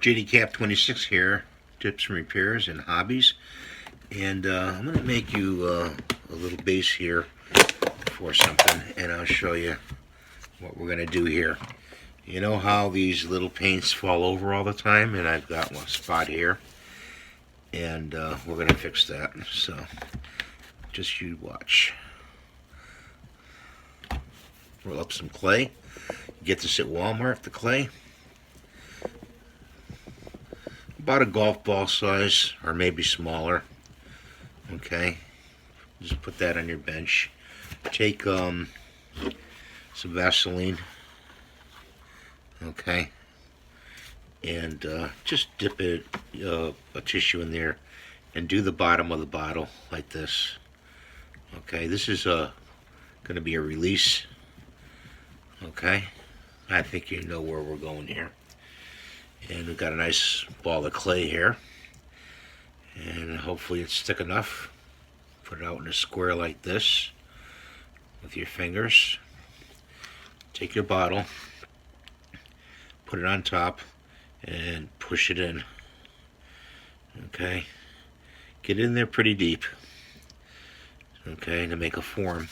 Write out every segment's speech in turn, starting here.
JD 26 here, tips and repairs and hobbies, and I'm going to make you a little base here for something, and I'll show you what we're going to do here. You know how these little paints fall over all the time, and I've got one spot here, and we're going to fix that, so just you watch. Roll up some clay. You get this at Walmart, the clay. About a golf ball size, or maybe smaller. Okay, just put that on your bench. Take some Vaseline. Okay, and just dip a tissue in there and do the bottom of the bottle like this. Okay, this is going to be a release. Okay, I think you know where we're going here. And we've got a nice ball of clay here, and hopefully it's thick enough. Put it out in a square like this with your fingers. Take your bottle, put it on top, and push it in. Okay, get in there pretty deep. Okay, to make a form.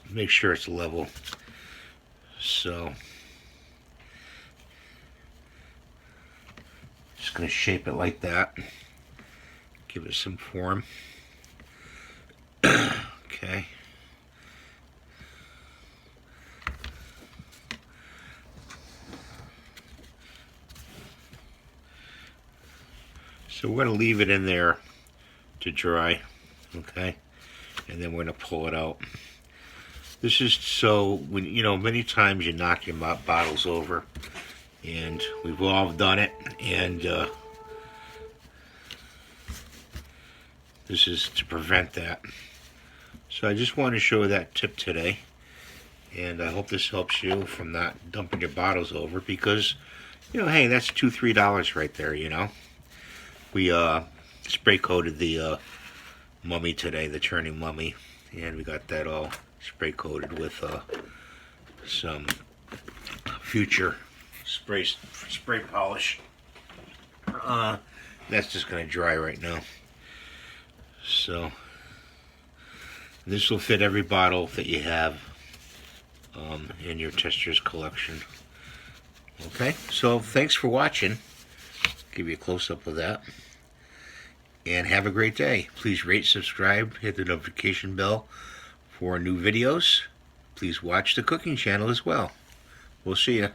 Make sure it's level. So, just going to shape it like that. Give it some form. Okay. So we're going to leave it in there to dry. Okay. And then we're going to pull it out. This is so, when you know, many times you knock your bottles over, and we've all done it, and this is to prevent that. So I just want to show that tip today, and I hope this helps you from not dumping your bottles over, because, you know, hey, that's $2-3 right there, you know. We spray coated the mummy today, the turning mummy, and we got that all spray coated with some future spray polish. That's just going to dry right now. So this will fit every bottle that you have in your Testors collection. Okay, so thanks for watching. Give you a close-up of that. And have a great day. Please rate, subscribe, hit the notification bell for new videos. Please watch the cooking channel as well. We'll see you.